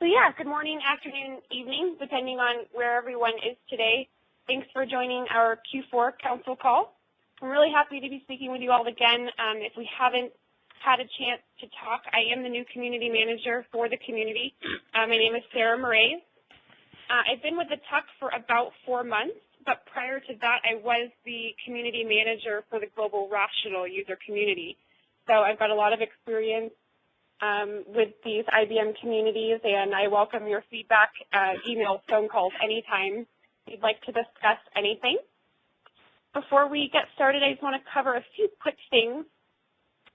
So yeah, good morning, afternoon, evening, depending on where everyone is today. Thanks for joining our Q4 council call. I'm really happy to be speaking with you all again. If we haven't had a chance to talk, I am the new community manager for the community. My name is Sarah Murray. I've been with the TUC for about 4 months, but prior to that, I was the community manager for the Global Rational user community. So I've got a lot of experience with these IBM communities, and I welcome your feedback, emails, phone calls, anytime you'd like to discuss anything. Before we get started, I just want to cover a few quick things.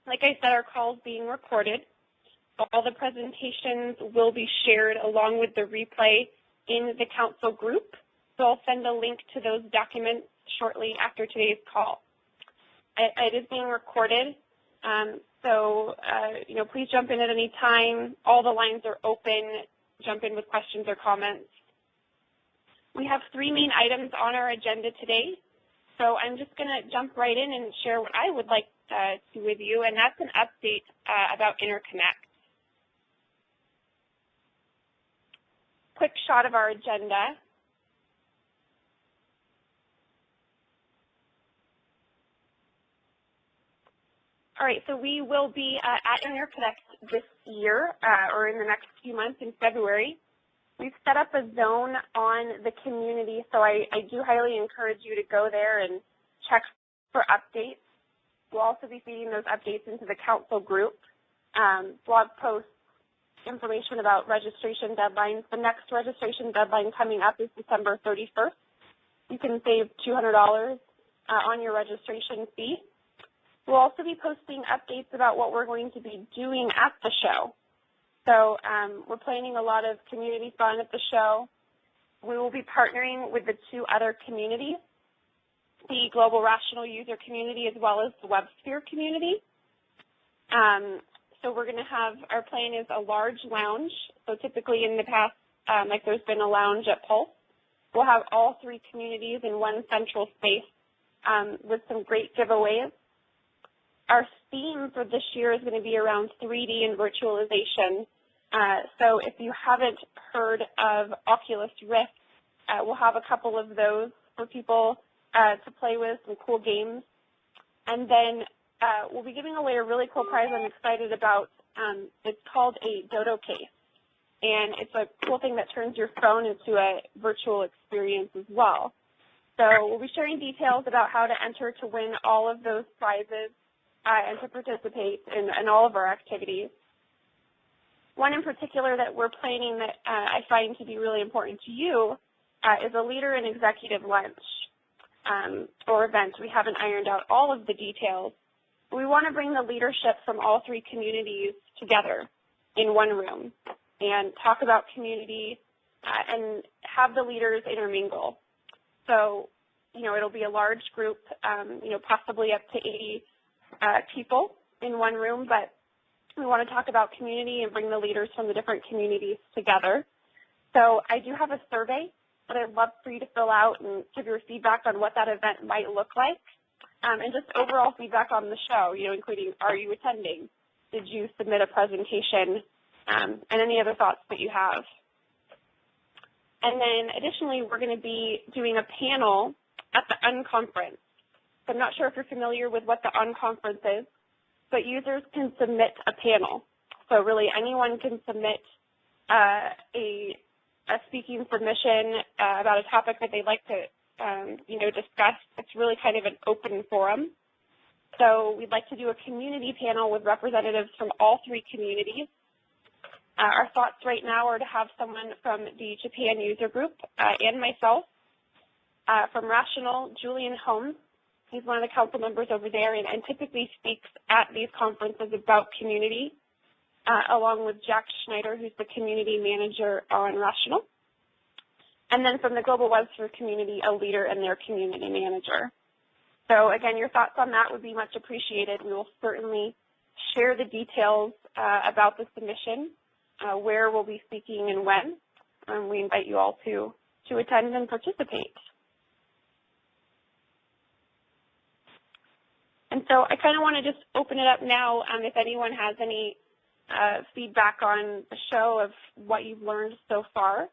Like I said, our call is being recorded. All the presentations will be shared along with the replay in the council group. So I'll send a link to those documents shortly after today's call. It is being recorded. Please jump in at any time. All the lines are open. Jump in with questions or comments. We have 3 main items on our agenda today. So I'm just going to jump right in and share what I would like to with you, and that's an update about Interconnect. Quick shot of our agenda. All right, so we will be at Interconnect this year, or in the next few months in February. We've set up a zone on the community, so I do highly encourage you to go there and check for updates. We'll also be feeding those updates into the council group, blog posts, information about registration deadlines. The next registration deadline coming up is December 31st. You can save $200 on your registration fee. We'll also be posting updates about what we're going to be doing at the show. So we're planning a lot of community fun at the show. We will be partnering with the 2 other communities, the Global Rational user community as well as the WebSphere community. So we're going to have, our plan is a large lounge. So typically in the past, like there's been a lounge at Pulse, we'll have all 3 communities in one central space with some great giveaways. Our theme for this year is going to be around 3D and virtualization. So if you haven't heard of Oculus Rift, we'll have a couple of those for people to play with, some cool games. And then we'll be giving away a really cool prize I'm excited about. It's called a Dodo case. And it's a cool thing that turns your phone into a virtual experience as well. So we'll be sharing details about how to enter to win all of those prizes and to participate in all of our activities. One in particular that we're planning that I find to be really important to you is a leader and executive lunch or event. We haven't ironed out all of the details. We want to bring the leadership from all 3 communities together in one room and talk about community and have the leaders intermingle. So, it'll be a large group, possibly up to 80 people in one room, but we want to talk about community and bring the leaders from the different communities together. So I do have a survey that I'd love for you to fill out and give your feedback on what that event might look like, and just overall feedback on the show, including are you attending? Did you submit a presentation? And any other thoughts that you have. And then additionally, we're going to be doing a panel at the Unconference. I'm not sure if you're familiar with what the Unconference is, but users can submit a panel. So really anyone can submit a speaking submission about a topic that they'd like to discuss. It's really kind of an open forum. So we'd like to do a community panel with representatives from all 3 communities. Our thoughts right now are to have someone from the Japan user group and myself. From Rational, Julian Holmes. He's one of the council members over there and typically speaks at these conferences about community, along with Jack Schneider, who's the community manager on Rational. And then from the Global WebSphere community, a leader and their community manager. So again, your thoughts on that would be much appreciated. We will certainly share the details about the submission, where we'll be speaking and when. We invite you all to attend and participate. And so I kind of want to just open it up now if anyone has any feedback on the show of what you've learned so far.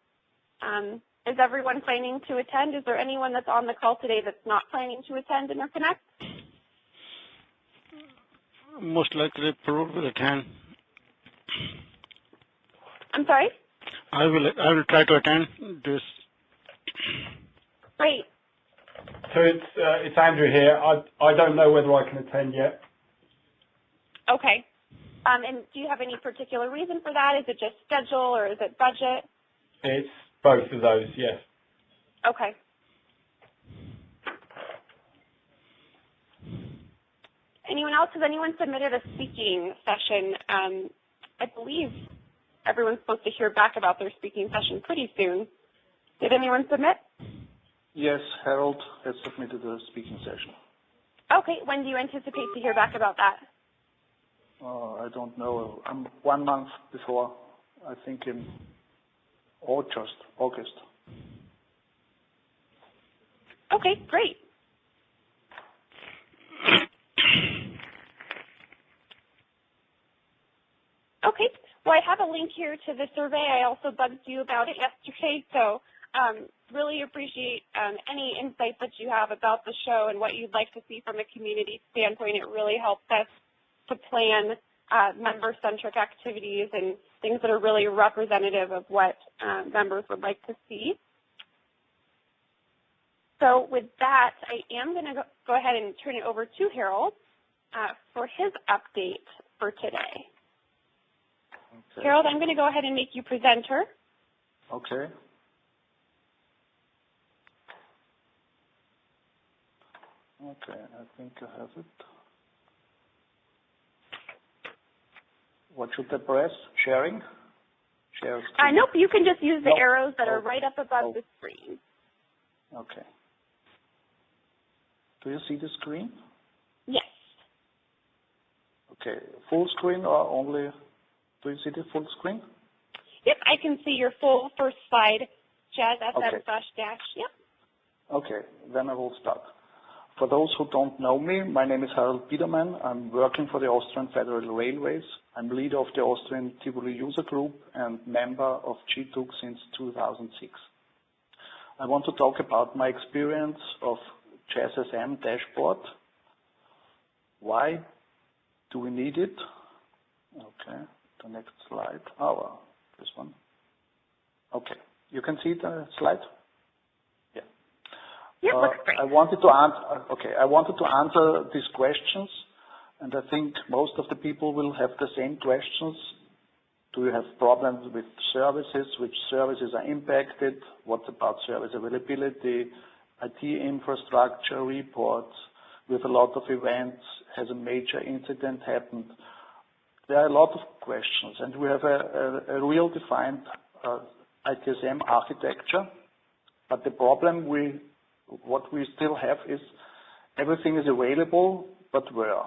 Is everyone planning to attend? Is there anyone that's on the call today that's not planning to attend Interconnect? Most likely, Peru will attend. I'm sorry? I will try to attend this. Great. So it's Andrew here. I don't know whether I can attend yet. Okay. And do you have any particular reason for that? Is it just schedule or is it budget? It's both of those, yes. Okay. Anyone else? Has anyone submitted a speaking session? I believe everyone's supposed to hear back about their speaking session pretty soon. Did anyone submit? Yes, Harold has submitted a speaking session. Okay. When do you anticipate to hear back about that? I don't know. 1 month before, I think in August. Okay, great. Okay. Well, I have a link here to the survey. I also bugged you about it yesterday, so really appreciate any insights that you have about the show and what you'd like to see from a community standpoint. It really helps us to plan member-centric activities and things that are really representative of what members would like to see. So with that, I am going to go ahead and turn it over to Harold for his update for today. Okay. Harold, I'm going to go ahead and make you presenter. Okay. Okay, I think I have it. What should I press? Sharing? Share screen? Nope, you can just use the Nope. arrows that are right up above the screen. Okay. Do you see the screen? Yes. Okay. Full screen or only, do you see the full screen? Yep, I can see your full first slide, jazzfm/. Okay. Yep. Okay, then I will start. For those who don't know me, my name is Harold Biedermann. I'm working for the Austrian Federal Railways. I'm leader of the Austrian Tivoli user group and member of GTUC since 2006. I want to talk about my experience of GTSM dashboard. Why do we need it? Okay, the next slide. Oh, this one. Okay, you can see the slide? Yeah. Yep, looks great. I wanted to answer these questions, and I think most of the people will have the same questions. Do you have problems with services? Which services are impacted? What about service availability? IT infrastructure reports? With a lot of events, has a major incident happened? There are a lot of questions, and we have a real defined ITSM architecture. But the problem what we still have is everything is available, but where?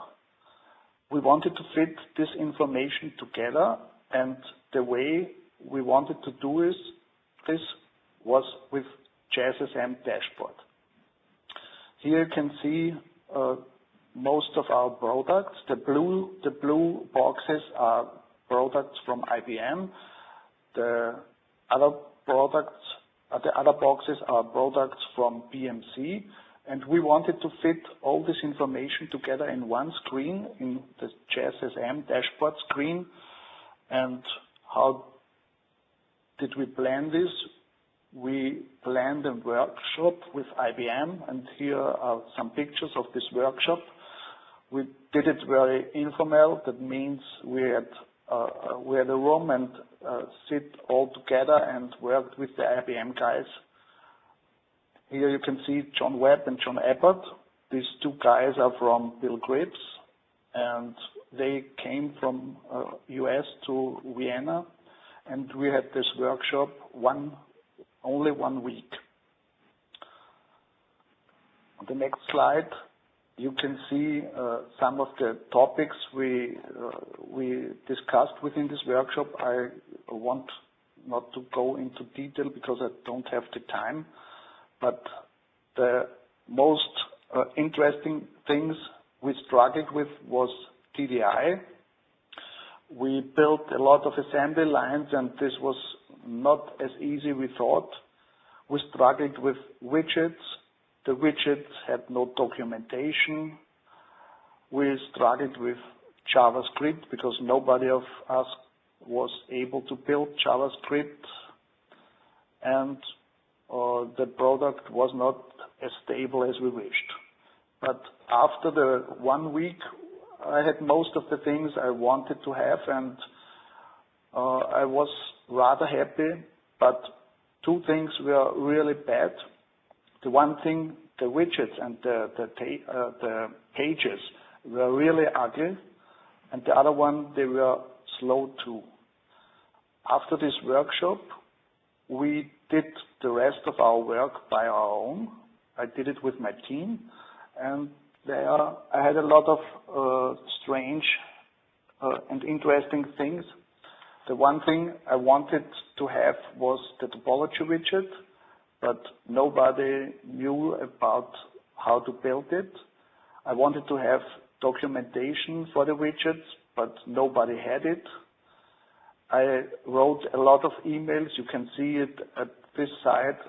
We wanted to fit this information together, and the way we wanted to do this was with GTSM dashboard. Here you can see most of our products. The blue boxes are products from IBM. The other boxes are products from BMC, and we wanted to fit all this information together in one screen, in the GTSM dashboard screen. And how did we plan this? We planned a workshop with IBM, and here are some pictures of this workshop. We did it very informal. That means we had a room and sit all together and worked with the IBM guys. Here you can see John Webb and John Abbott. These two guys are from Bill Gripps, and they came from US to Vienna, and we had this workshop only 1 week. On the next slide, you can see some of the topics we discussed within this workshop. I want not to go into detail because I don't have the time, but the most interesting things we struggled with was TDI. We built a lot of assembly lines, and this was not as easy we thought. We struggled with widgets. The widgets had no documentation. We struggled with JavaScript because nobody of us was able to build JavaScript, and the product was not as stable as we wished. But after the 1 week, I had most of the things I wanted to have, and I was rather happy, but two things were really bad. The one thing, the widgets and the pages were really ugly, and the other one, they were slow too. After this workshop, we did the rest of our work by our own. I did it with my team, and there I had a lot of strange and interesting things. The one thing I wanted to have was the topology widget, but nobody knew about how to build it. I wanted to have documentation for the widgets, but nobody had it. I wrote a lot of emails. You can see it at this site.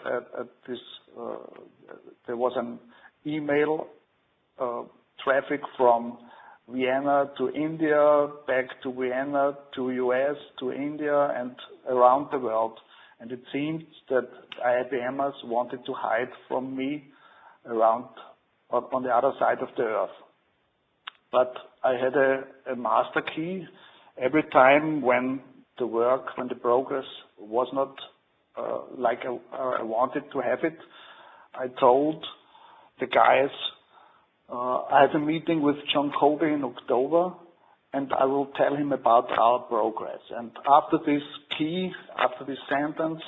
There was an email traffic from Vienna to India, back to Vienna, to US, to India, and around the world. And it seems that IBMers wanted to hide from me around on the other side of the earth. But I had a master key. Every time when the progress was not like I wanted to have it, I told the guys, I have a meeting with John Kobe in October, and I will tell him about our progress. And after this sentence,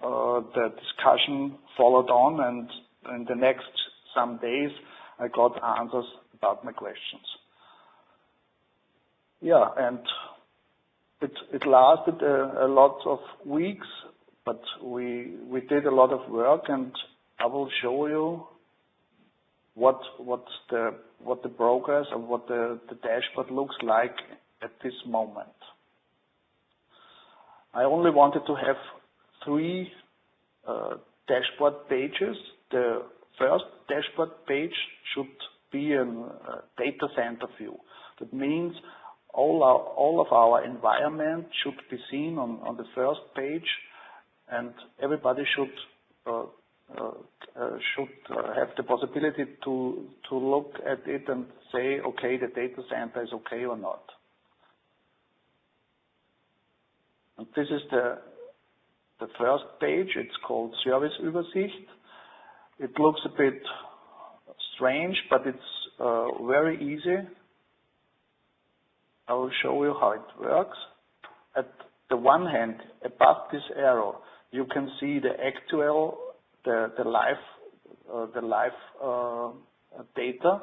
the discussion followed on, and in the next some days, I got answers about my questions. Yeah, and it lasted a lot of weeks, but we did a lot of work, and I will show you what the progress and what the dashboard looks like at this moment. I only wanted to have 3 dashboard pages. The first dashboard page should be a data center view. That means all of our environment should be seen on the first page, and everybody should have the possibility to look at it and say, okay, the data center is okay or not. And this is the first page. It's called Serviceübersicht. It looks a bit strange, but it's very easy. I will show you how it works. At the one hand, above this arrow, you can see the actual, the live data.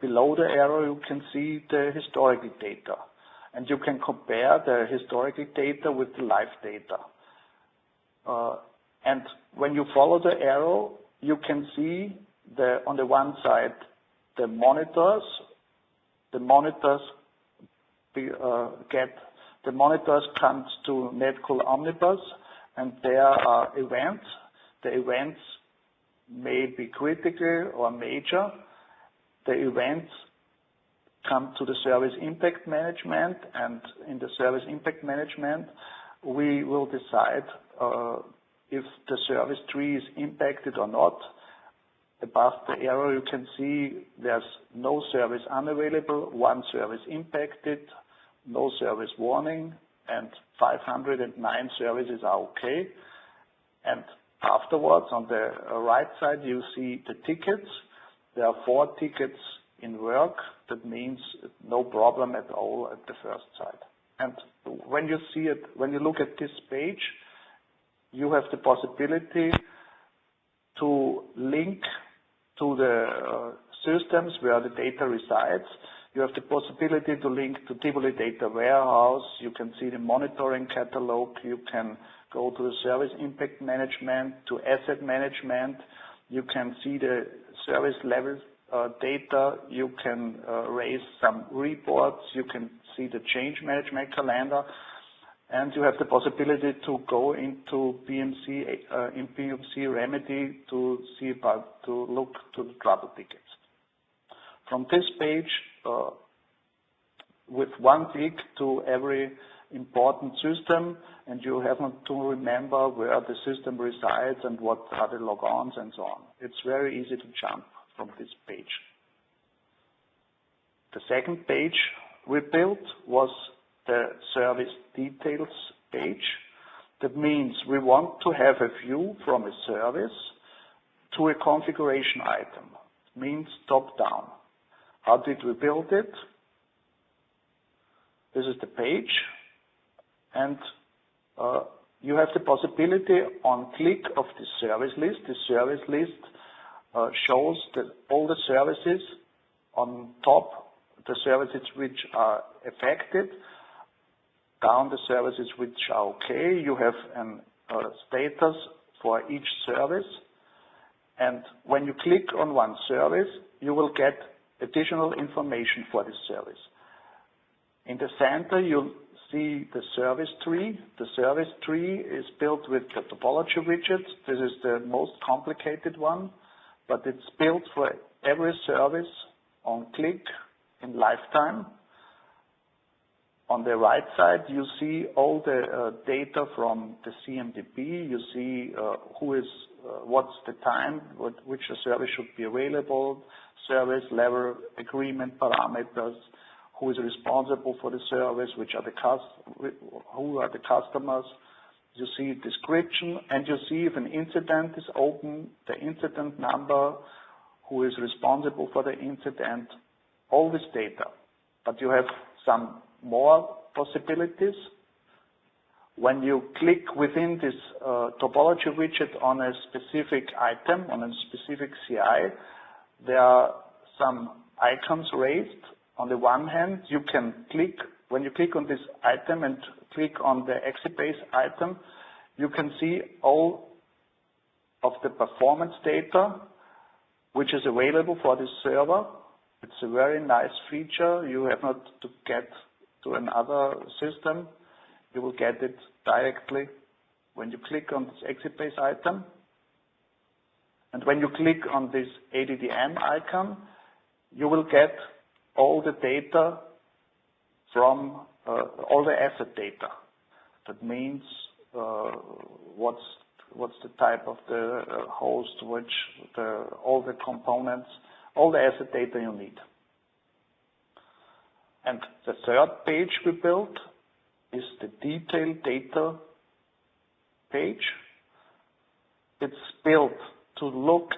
Below the arrow, you can see the historical data, and you can compare the historical data with the live data. And when you follow the arrow, you can see on the one side the monitors. The monitors comes to Netcool Omnibus, and there are events. The events may be critical or major. The events come to the Service Impact Management, and in the Service Impact Management, we will decide if the service tree is impacted or not. Above the arrow, you can see there's no service unavailable, 1 service impacted, no service warning, and 509 services are okay. And afterwards, on the right side, you see the tickets. There are 4 tickets in work. That means no problem at all at the first side. And when you see it, when you look at this page, you have the possibility to link to the systems where the data resides. You have the possibility to link to Tivoli Data Warehouse. You can see the monitoring catalog. You can go to the Service Impact Management, to Asset Management. You can see the service level data. You can raise some reports. You can see the change management calendar, and you have the possibility to go into BMC, in BMC Remedy to look to the trouble tickets. From this page, with one click to every important system, and you have to remember where the system resides and what are the logons and so on. It's very easy to jump from this page. The second page we built was the service details page. That means we want to have a view from a service to a configuration item. It means top down. How did we build it? This is the page, and you have the possibility on click of the service list. The service list shows all the services on top, the services which are affected, down the services which are okay. You have a status for each service, and when you click on one service, you will get additional information for this service. In the center, you'll see the service tree. The service tree is built with the topology widget. This is the most complicated one, but it's built for every service on click in lifetime. On the right side, you see all the data from the CMDB. You see what's the time, which service should be available, service level agreement parameters, who is responsible for the service, who are the customers. You see description, and you see if an incident is open, the incident number, who is responsible for the incident, all this data. But you have some more possibilities. When you click within this topology widget on a specific item, on a specific CI, there are some icons raised. On the one hand, you can click, when you click on this item and click on the Exibase item, you can see all of the performance data which is available for this server. It's a very nice feature. You have not to get to another system. You will get it directly when you click on this Exibase item. And when you click on this ADDM icon, you will get all the data from all the asset data. That means what's the type of the host, all the components, all the asset data you need. And the third page we built is the detailed data page. It's built to look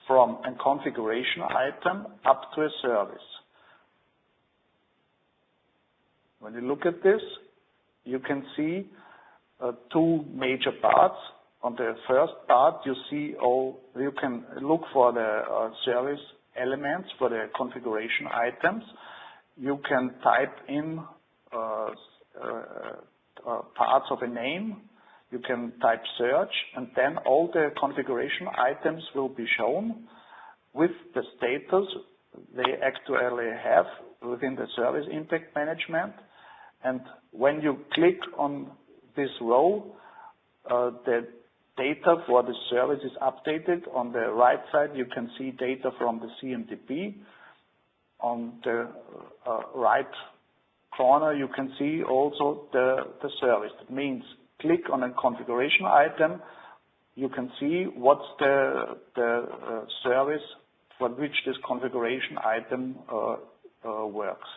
from a configuration item up to a service. When you look at this, you can see two major parts. On the first part, you can look for the service elements, for the configuration items. You can type in parts of a name. You can type search, and then all the configuration items will be shown with the status they actually have within the service impact management. And when you click on this row, the data for the service is updated. On the right side, you can see data from the CMDB. On the right corner, you can see also the service. That means click on a configuration item, you can see what's the service for which this configuration item works.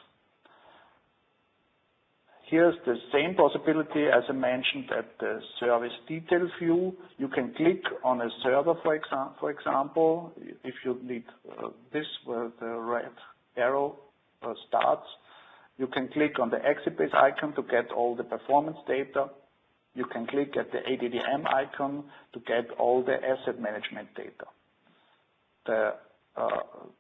Here's the same possibility as I mentioned at the service detail view. You can click on a server, for example, if you need this where the red arrow starts. You can click on the Exibase icon to get all the performance data. You can click at the ADDM icon to get all the asset management data.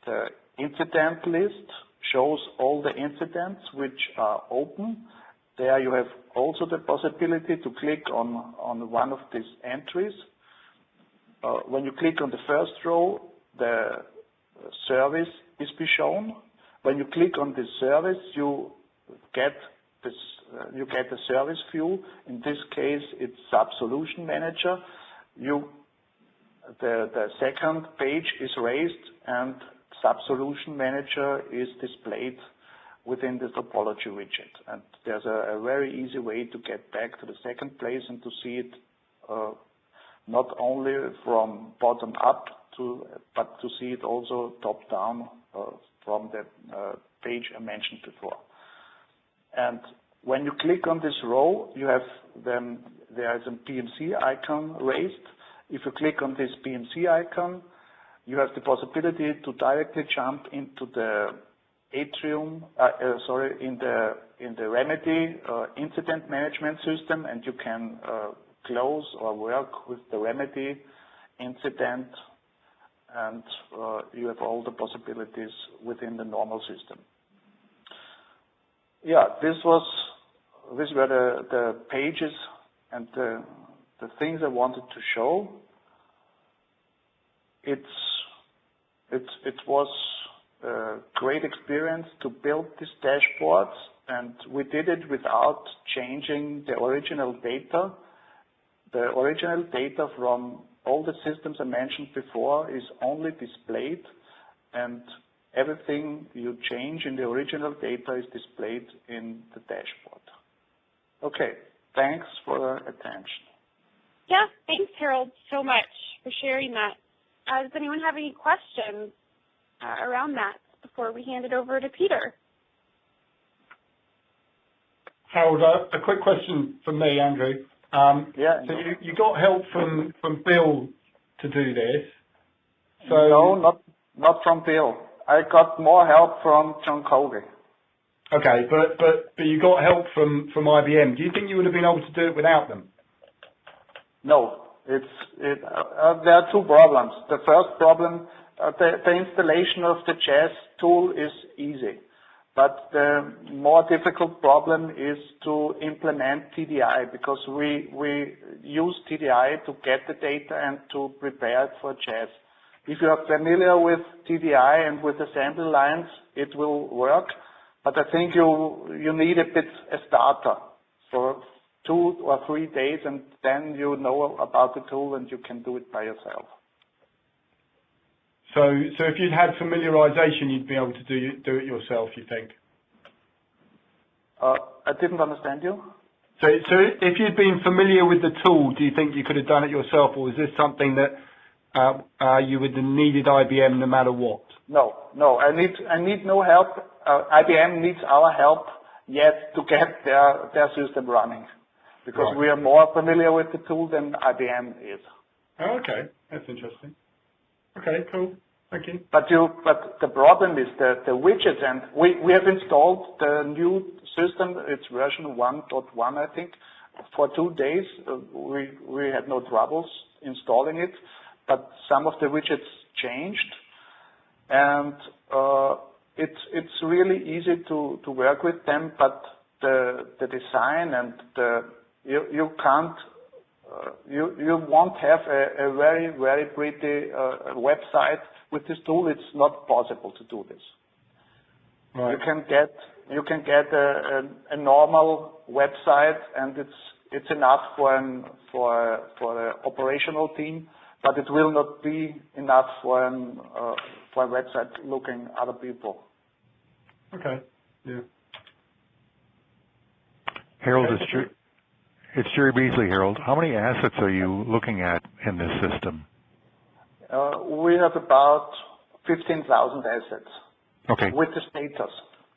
The incident list shows all the incidents which are open. There you have also the possibility to click on one of these entries. When you click on the first row, the service is shown. When you click on this service, you get you get a service view. In this case, it's Sub-Solution Manager. The second page is raised, and Sub-Solution Manager is displayed within the topology widget. And there's a very easy way to get back to the second place and to see it not only from bottom up, but to see it also top down from the page I mentioned before. And when you click on this row, you have then there is a PMC icon raised. If you click on this PMC icon, you have the possibility to directly jump into the Atrium, in the Remedy incident management system, and you can close or work with the Remedy incident, and you have all the possibilities within the normal system. Yeah, these were the pages and the things I wanted to show. It was a great experience to build these dashboards, and we did it without changing the original data. The original data from all the systems I mentioned before is only displayed, and everything you change in the original data is displayed in the dashboard. Okay, thanks for your attention. Yeah, thanks, Harold, so much for sharing that. Does anyone have any questions around that before we hand it over to Peter? Harold, a quick question from me, Andrew. Yeah. So you got help from Bill to do this. So no, not from Bill. I got more help from John Colby. Okay, but you got help from IBM. Do you think you would have been able to do it without them? No, there are two problems. The first problem, the installation of the Jazz tool is easy, but the more difficult problem is to implement TDI, because we use TDI to get the data and to prepare it for Jazz. If you are familiar with TDI and with assembly lines, it will work, but I think you need a starter for 2 or 3 days, and then you know about the tool and you can do it by yourself. So if you'd had familiarization, you'd be able to do it yourself, you think? I didn't understand you. So if you'd been familiar with the tool, do you think you could have done it yourself, or is this something that you would have needed IBM no matter what? No, I need no help. IBM needs our help yet to get their system running, because we are more familiar with the tool than IBM is. Oh, okay, that's interesting. Okay, cool. Thank you. But the problem is the widgets, and we have installed the new system. It's version 1.1, I think. For 2 days, we had no troubles installing it, but some of the widgets changed, and it's really easy to work with them, but the design and you can't. You won't have a very, very pretty website with this tool. It's not possible to do this. Right. You can get a normal website, and it's enough for the operational team, but it will not be enough for a website looking other people. Okay. Yeah. Harold, it's Jerry Beasley, Harold. How many assets are you looking at in this system? We have about 15,000 assets. Okay. With the status,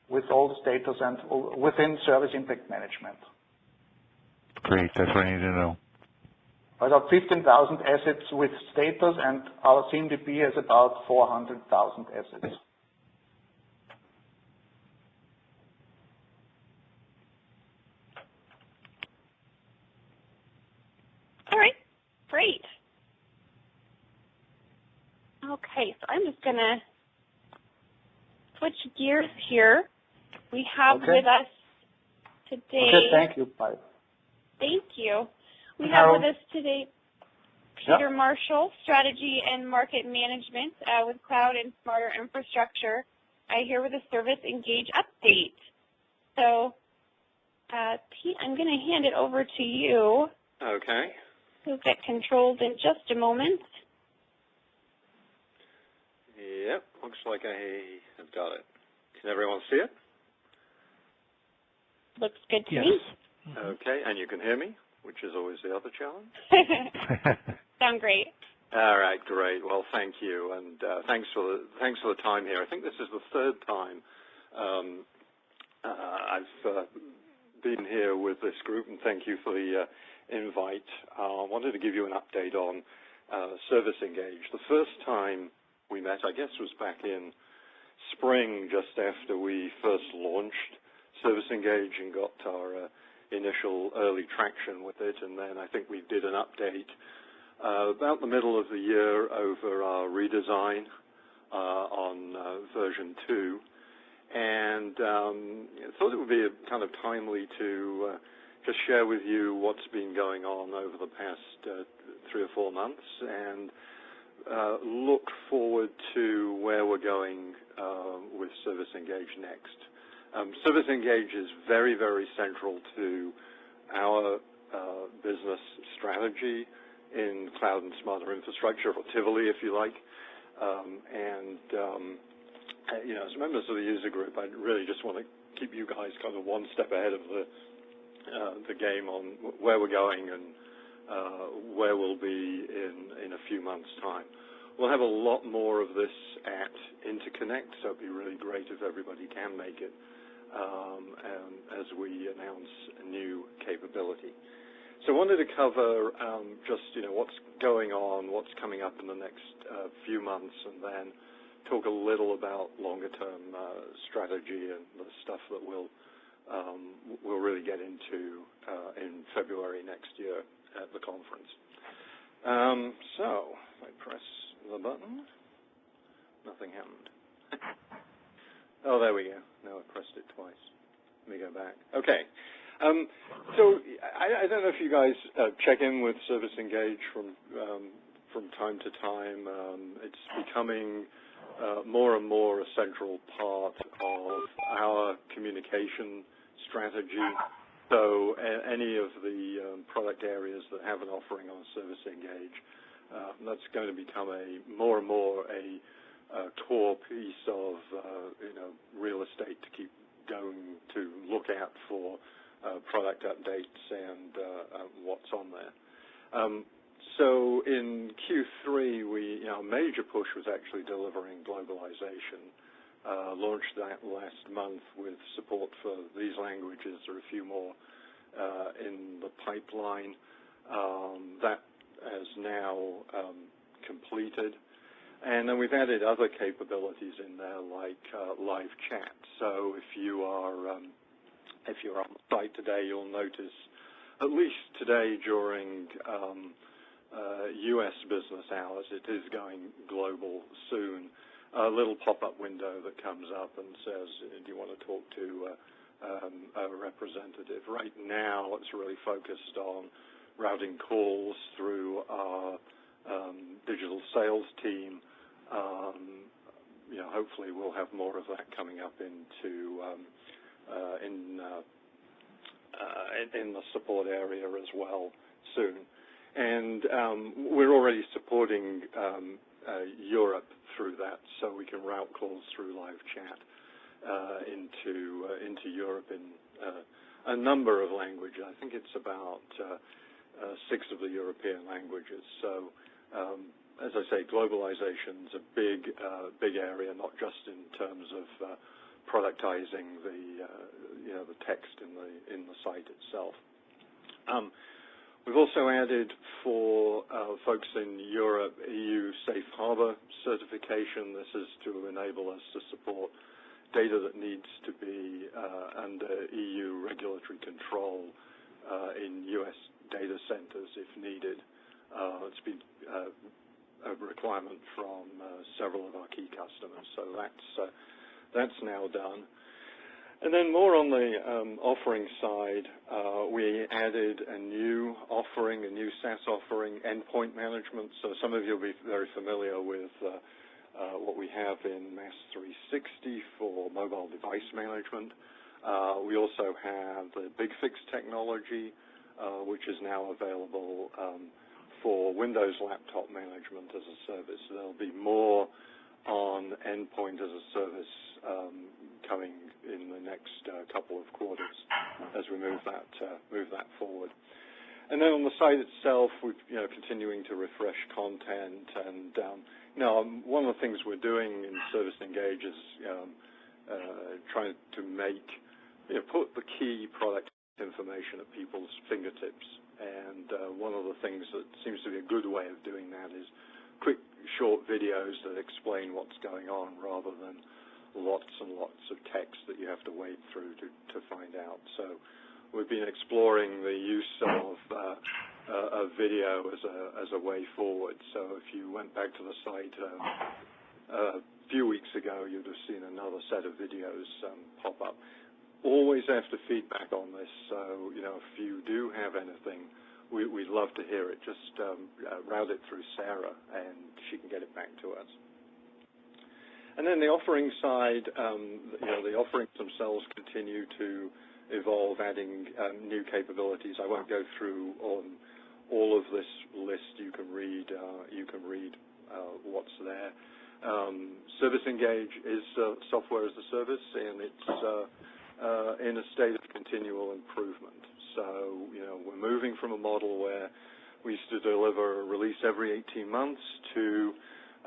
with all the status and within service impact management. Great, that's what I need to know. About 15,000 assets with status, and our CMDB has about 400,000 assets. All right, great. Okay, so I'm just going to switch gears here. We have with us today. Okay, thank you. Bye. Thank you. We have with us today Peter Marshall, Strategy and Market Management with Cloud and Smarter Infrastructure. Here with a Service Engage update. So, Pete, I'm going to hand it over to you. Okay. We'll get controls in just a moment. Yep, looks like I have got it. Can everyone see it? Looks good to yes. me. Okay, and you can hear me, which is always the other challenge. Sound great. All right, great. Well, thank you, and thanks for the time here. I think this is the third time I've been here with this group, and thank you for the invite. I wanted to give you an update on Service Engage. The first time we met, I guess, was back in spring, just after we first launched Service Engage and got our initial early traction with it, and then I think we did an update about the middle of the year over our redesign on version 2, and I thought it would be kind of timely to just share with you what's been going on over the past 3 or 4 months and look forward to where we're going with Service Engage next. Service Engage is very, very central to our business strategy in cloud and smarter infrastructure, or Tivoli, if you like. You know, as members of the user group, I really just want to keep you guys kind of one step ahead of the game on where we're going and where we'll be in a few months' time. We'll have a lot more of this at Interconnect, so it'd be really great if everybody can make it as we announce a new capability. So I wanted to cover just, you know, what's going on, what's coming up in the next few months, and then talk a little about longer-term strategy and the stuff that we'll really get into in February next year at the conference. So if I press the button, nothing happened. Oh, there we go. Now I pressed it twice. Let me go back. Okay. So I don't know if you guys check in with Service Engage from time to time. It's becoming more and more a central part of our communication strategy. So any of the product areas that have an offering on Service Engage, that's going to become more and more a core piece of you know, real estate to keep going to look at for product updates and what's on there. So in Q3, our major push was actually delivering globalization. Launched that last month with support for these languages. There are a few more in the pipeline. That has now completed. And then we've added other capabilities in there like live chat. So if you're on the site today, you'll notice, at least today during U.S. business hours, it is going global soon, a little pop-up window that comes up and says, do you want to talk to a representative? Right now, it's really focused on routing calls through our digital sales team. You know, hopefully we'll have more of that coming up into in the support area as well soon. And we're already supporting Europe through that, so we can route calls through live chat into Europe in a number of languages. I think it's about 6 of the European languages. So as I say, globalization's a big area, not just in terms of productizing the text in the site itself. We've also added for folks in Europe EU Safe Harbor certification. This is to enable us to support data that needs to be under EU regulatory control in U.S. data centers if needed. It's been a requirement from several of our key customers, so that's now done. And then more on the offering side, we added a new offering, a new SaaS offering, endpoint management. So some of you will be very familiar with what we have in Mass 360 for mobile device management. We also have the Big Fix technology, which is now available for Windows laptop management as a service. There'll be more on endpoint as a service coming in the next couple of quarters as we move that forward. And then on the site itself, we're continuing to refresh content. And one of the things we're doing in Service Engage is trying to put the key product information at people's fingertips. And one of the things that seems to be a good way of doing that is quick, short videos that explain what's going on rather than lots and lots of text that you have to wade through to find out. So we've been exploring the use of video as a way forward. So if you went back to the site a few weeks ago, you'd have seen another set of videos pop up. Always after feedback on this, so if you do have anything, we'd love to hear it. Just route it through Sarah, and she can get it back to us. And then the offering side, the offerings themselves continue to evolve, adding new capabilities. I won't go through on all of this list. You can read what's there. Service Engage is software as a service, and it's in a state of continual improvement. So, we're moving from a model where we used to deliver a release every 18 months to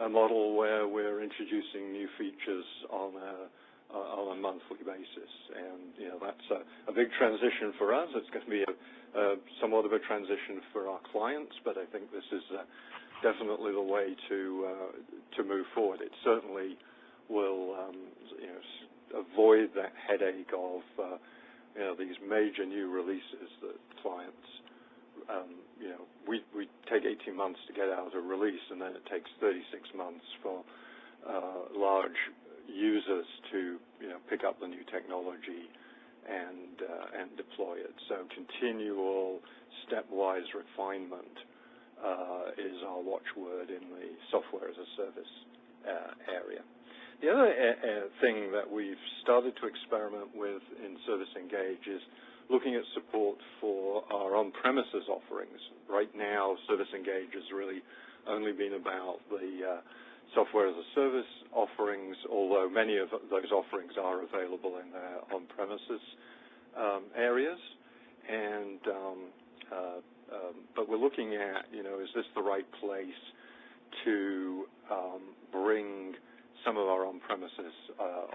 a model where we're introducing new features on a monthly basis. And, that's a big transition for us. It's going to be somewhat of a transition for our clients, but I think this is definitely the way to move forward. It certainly will, avoid that headache of, these major new releases that clients, we take 18 months to get out a release, and then it takes 36 months for large users to, pick up the new technology and deploy it. So continual stepwise refinement is our watchword in the software as a service area. The other thing that we've started to experiment with in Service Engage is looking at support for our on-premises offerings. Right now, Service Engage has really only been about the software as a service offerings, although many of those offerings are available in their on-premises areas. And but we're looking at, is this the right place to bring some of our on-premises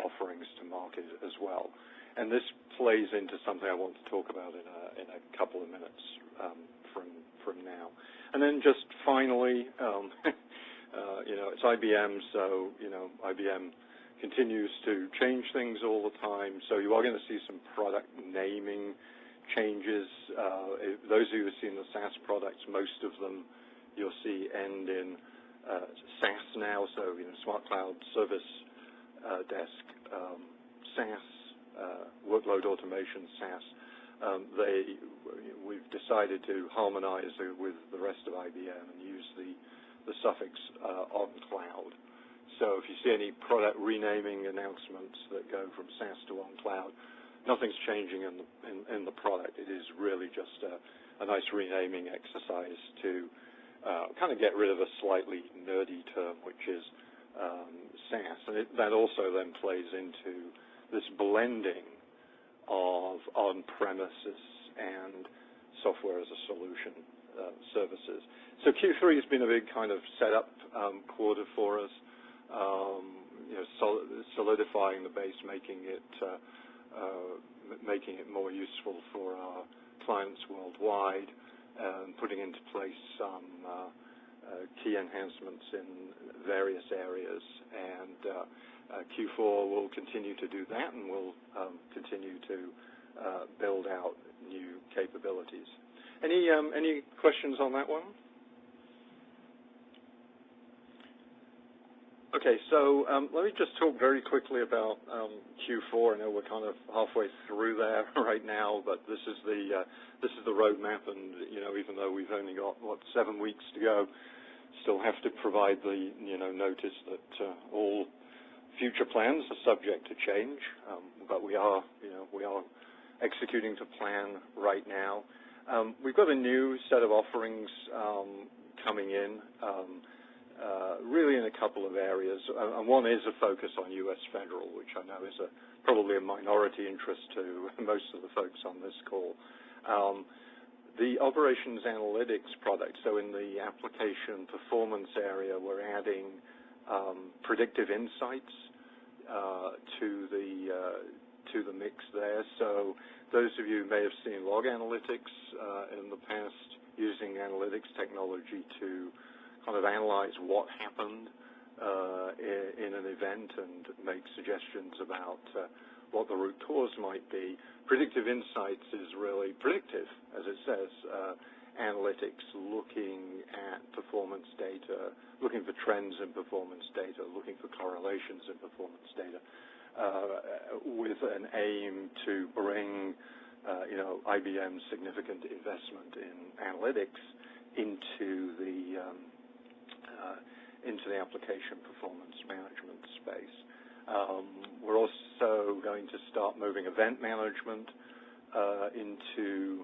offerings to market as well? And this plays into something I want to talk about in a couple of minutes from now. And then just finally, it's IBM, so IBM continues to change things all the time. So you are going to see some product naming changes. Those of you who've seen the SaaS products, most of them you'll see end in SaaS now. So Smart Cloud Service Desk, SaaS, Workload Automation, SaaS. We've decided to harmonize with the rest of IBM and use the suffix on cloud. So if you see any product renaming announcements that go from SaaS to on cloud, nothing's changing in the product. It is really just a nice renaming exercise to kind of get rid of a slightly nerdy term, which is SaaS. And that also then plays into this blending of on-premises and software as a solution services. So Q3 has been a big kind of setup quarter for us, solidifying the base, making it more useful for our clients worldwide, putting into place some key enhancements in various areas, and Q4 will continue to do that, and we'll continue to build out new capabilities. Any questions on that one? Okay, so let me just talk very quickly about Q4. I know we're kind of halfway through there right now, but this is the roadmap, and even though we've only got 7 weeks to go, still have to provide the notice that all future plans are subject to change, but we are executing to plan right now. We've got a new set of offerings coming in, really in a couple of areas, and one is a focus on U.S. federal, which I know is probably a minority interest to most of the folks on this call. The operations analytics product, so in the application performance area, we're adding predictive insights to the mix there. So those of you who may have seen log analytics in the past, using analytics technology to kind of analyze what happened in an event and make suggestions about what the root cause might be. Predictive insights is really predictive, as it says, analytics, looking at performance data, looking for trends in performance data, looking for correlations in performance data, with an aim to bring, IBM's significant investment in analytics into the application performance management space. We're also going to start moving event management into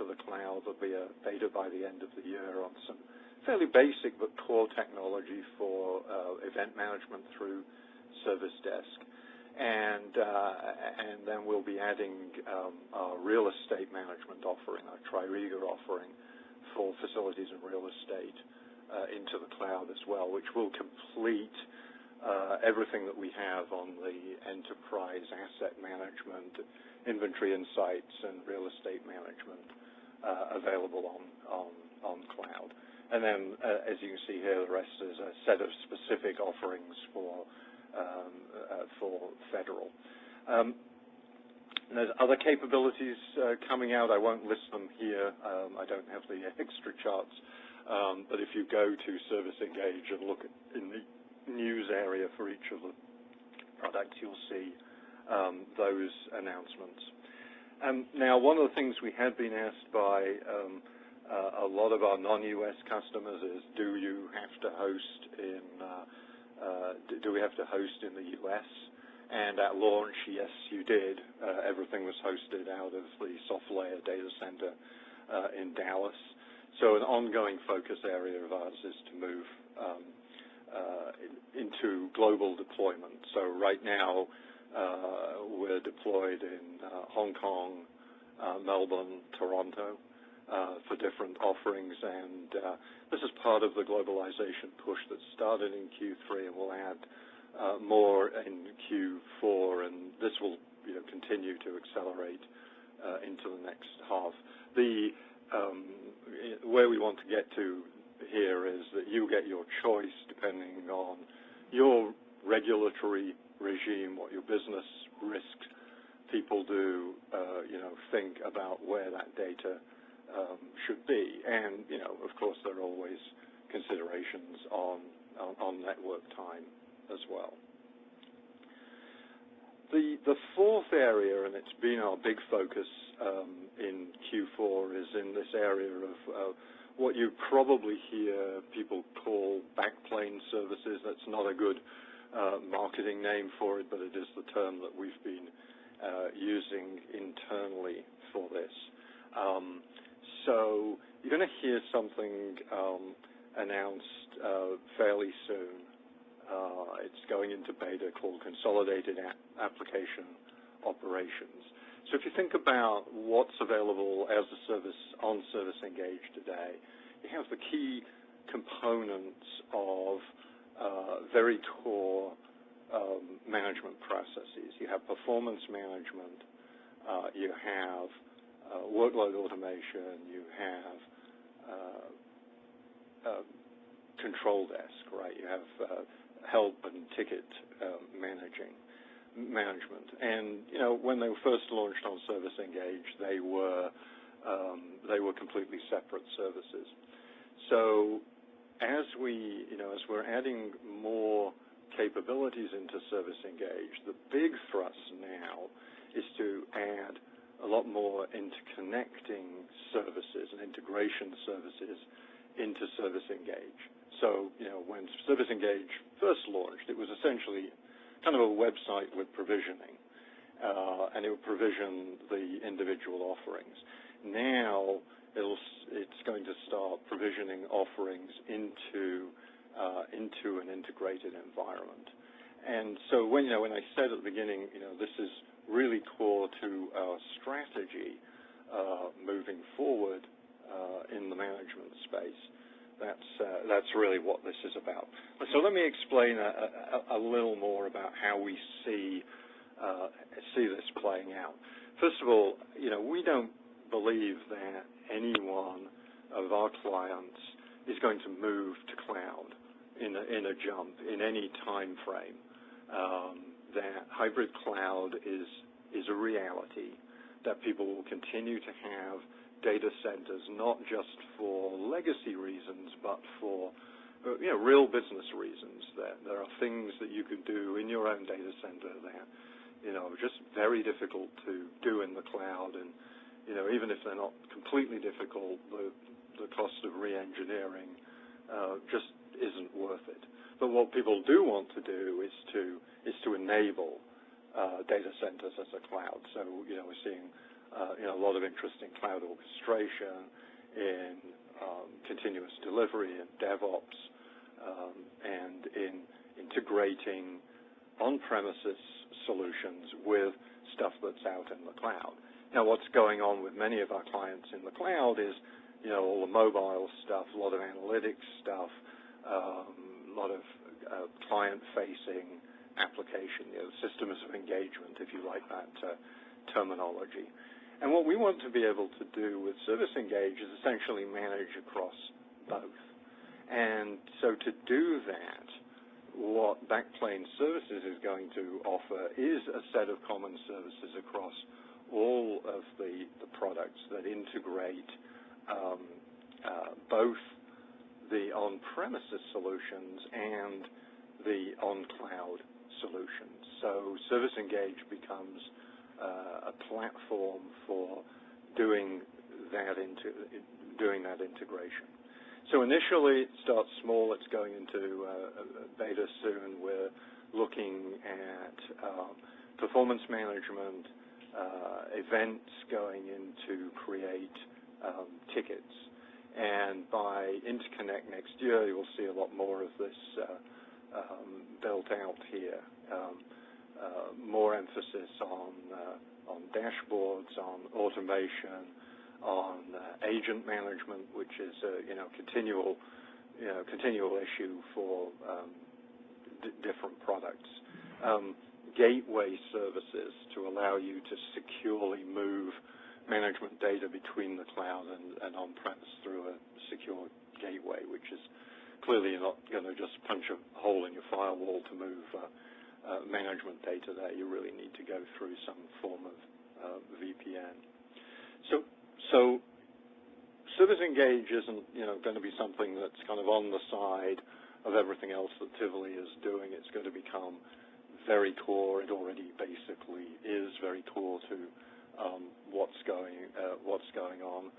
the cloud. There'll be a beta by the end of the year on some fairly basic but core technology for event management through Service Desk. And then we'll be adding our real estate management offering, our Tririga offering for facilities and real estate into the cloud as well, which will complete everything that we have on the enterprise asset management, inventory insights, and real estate management available on cloud. And then, as you can see here, the rest is a set of specific offerings for federal. And there's other capabilities coming out. I won't list them here. I don't have the extra charts. But if you go to Service Engage and look in the news area for each of the products, you'll see those announcements. Now, one of the things we had been asked by a lot of our non-U.S. customers is, do we have to host in the U.S.? And at launch, yes, you did. Everything was hosted out of the SoftLayer data center in Dallas. So an ongoing focus area of ours is to move into global deployment. So right now, we're deployed in Hong Kong, Melbourne, Toronto for different offerings, and this is part of the globalization push that started in Q3 and will add more in Q4, and this will continue to accelerate into the next half. Where we want to get to here is that you get your choice depending on your regulatory regime, what your business risk people do, think about where that data should be. And, of course, there are always considerations on network time as well. The fourth area, and it's been our big focus in Q4, is in this area of what you probably hear people call backplane services. That's not a good marketing name for it, but it is the term that we've been using internally for this. So you're going to hear something announced fairly soon. It's going into beta called Consolidated Application Operations. So if you think about what's available as a service on Service Engage today, you have the key components of very core management processes. You have performance management, you have workload automation, you have control desk, right? You have help and ticket management. And when they were first launched on Service Engage, they were completely separate services. So as we're adding more capabilities into Service Engage, the big thrust now is to add a lot more interconnecting services and integration services into Service Engage. so, when Service Engage first launched, it was essentially kind of a website with provisioning, and it would provision the individual offerings. Now, it's going to start provisioning offerings into an integrated environment. And so when I said at the beginning, this is really core to our strategy moving forward in the management space, that's really what this is about. So let me explain a little more about how we see this playing out. First of all, we don't believe that any one of our clients is going to move to cloud in a jump in any time frame. That hybrid cloud is a reality, that people will continue to have data centers, not just for legacy reasons, but for real business reasons. That there are things that you could do in your own data center that just very difficult to do in the cloud, and even if they're not completely difficult, the cost of re-engineering just isn't worth it. But what people do want to do is to enable data centers as a cloud. So we're seeing a lot of interest in cloud orchestration, in continuous delivery, and DevOps, and in integrating on-premises solutions with stuff that's out in the cloud. Now, what's going on with many of our clients in the cloud is, all the mobile stuff, a lot of analytics stuff, a lot of client-facing application, systems of engagement, if you like that terminology. And what we want to be able to do with Service Engage is essentially manage across both. And so to do that, what Backplane Services is going to offer is a set of common services across all of the products that integrate both the on-premises solutions and the on-cloud solutions. So Service Engage becomes a platform for doing that integration. So initially, it starts small. It's going into beta soon. We're looking at performance management, events going in to create tickets. And by Interconnect next year, you'll see a lot more of this built out here. More emphasis on dashboards, on automation, on agent management, which is a continual issue for different products. Gateway services to allow you to securely move management data between the cloud and on-premise through a secure gateway, which is clearly you're not going to just punch a hole in your firewall to move management data there. You really need to go through some form of VPN. So Service Engage isn't going to be something that's kind of on the side of everything else that Tivoli is doing. It's going to become very core. It already basically is very core to what's going on.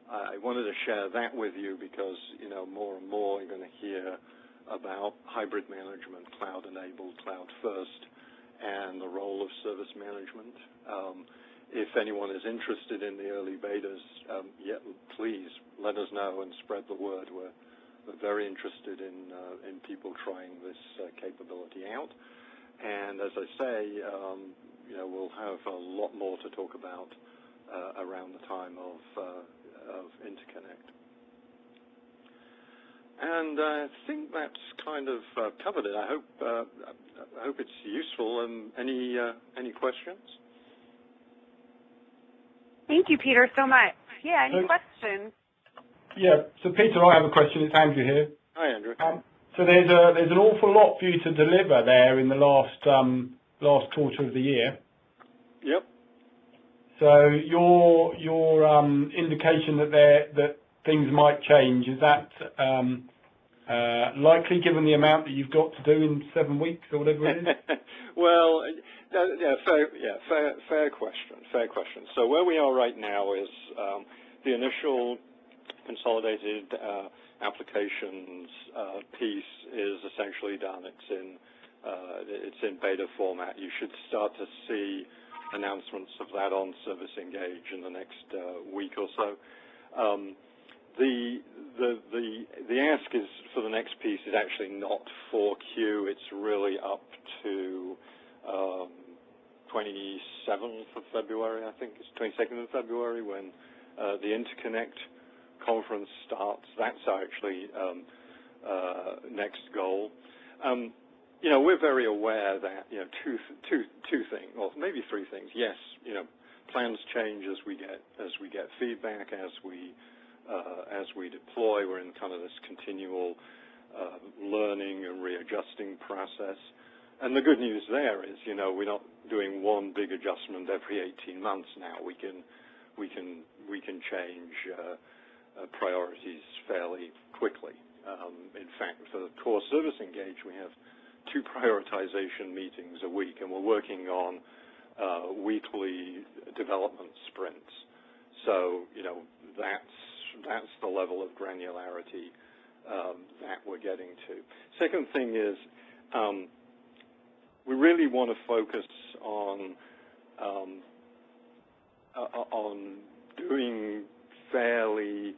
I wanted to share that with you because more and more you're going to hear about hybrid management, cloud-enabled, cloud-first, and the role of service management. If anyone is interested in the early betas, please let us know and spread the word. We're very interested in people trying this capability out. And as I say, we'll have a lot more to talk about around the time of Interconnect. And I think that's kind of covered it. I hope it's useful. Any questions? Thank you, Peter, so much. Yeah, any questions? Yeah. So, Peter, I have a question. It's Andrew here. Hi, Andrew. So there's an awful lot for you to deliver there in the last quarter of the year. Yep. So your indication that things might change, is that likely given the amount that you've got to do in 7 weeks or whatever it is? Well, fair question. So where we are right now is the initial consolidated applications piece is essentially done. It's in beta format. You should start to see announcements of that on Service Engage in the next week or so. The ask is for the next piece is actually not for Q. It's really up to 27th of February, I think. It's 22nd of February when the Interconnect conference starts. That's actually next goal. We're very aware that two things, well, maybe three things. Yes, plans change as we get feedback, as we deploy. We're in kind of this continual learning and readjusting process. And the good news there is, we're not doing one big adjustment every 18 months now. We can change priorities fairly quickly. In fact, for the core Service Engage, we have 2 prioritization meetings a week, and we're working on weekly development sprints. So, that's the level of granularity that we're getting to. Second thing is, we really want to focus on doing fairly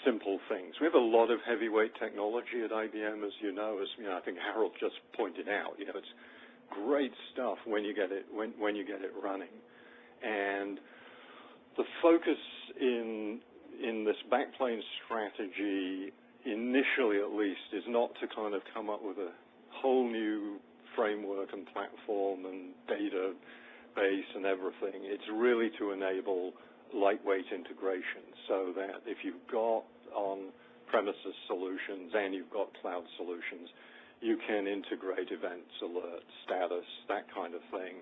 simple things. We have a lot of heavyweight technology at IBM, as you know. I think Harold just pointed out. It's great stuff when you get it running. And the focus in this backplane strategy, initially at least, is not to kind of come up with a whole new framework and platform and database and everything. It's really to enable lightweight integration so that if you've got on-premises solutions and you've got cloud solutions, you can integrate events, alerts, status, that kind of thing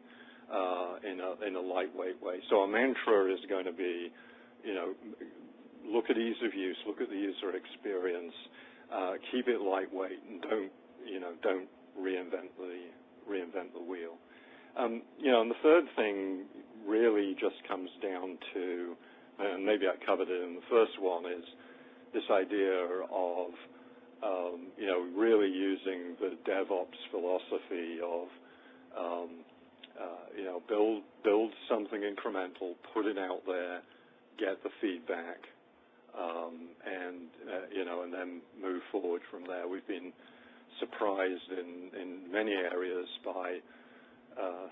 in a lightweight way. So our mantra is going to be, look at ease of use, look at the user experience, keep it lightweight, and don't reinvent the wheel. And the third thing really just comes down to, and maybe I covered it in the first one, is this idea of really using the DevOps philosophy of build something incremental, put it out there, get the feedback, and then move forward from there. We've been surprised in many areas by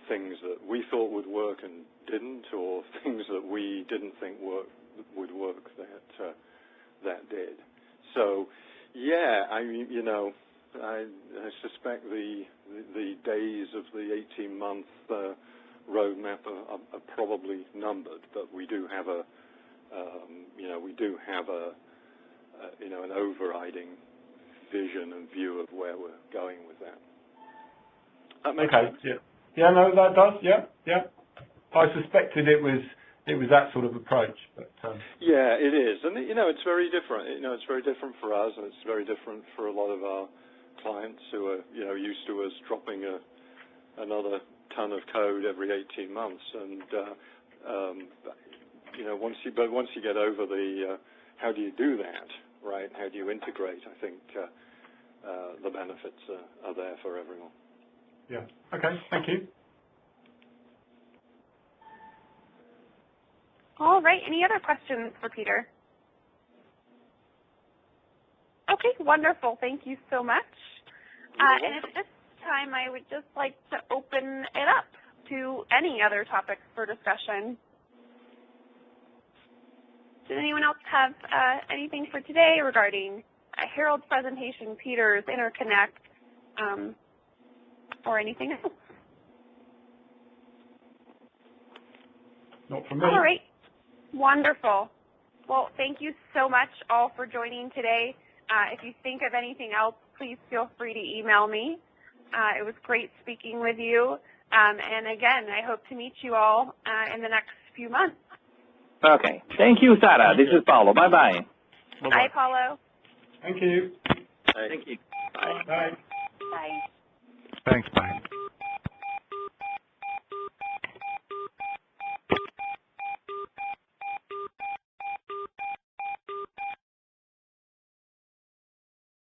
things that we thought would work and didn't, or things that we didn't think would work that did. So, yeah, I mean, I suspect the days of the 18-month roadmap are probably numbered, but we do have an overriding vision and view of where we're going with that. That makes sense? Yeah. Yeah, no, that does. Yeah. I suspected it was that sort of approach, but yeah, it is, and it's very different. It's very different for us, and it's very different for a lot of our clients who are used to us dropping another ton of code every 18 months, and once you get over the how do you do that, right? How do you integrate? I think the benefits are there for everyone. Yeah. Okay. Thank you. All right. Any other questions for Peter? Okay. Wonderful. Thank you so much. And at this time, I would just like to open it up to any other topics for discussion. Did anyone else have anything for today regarding Harold's presentation, Peter's Interconnect, or anything else? Not from me. All right. Wonderful. Well, thank you so much all for joining today. If you think of anything else, please feel free to email me. It was great speaking with you. And again, I hope to meet you all in the next few months. Okay. Thank you, Sarah. This is Paolo. Bye-bye. Bye, Paolo. Thank you. Thank you. Bye. Bye. Thanks, bye.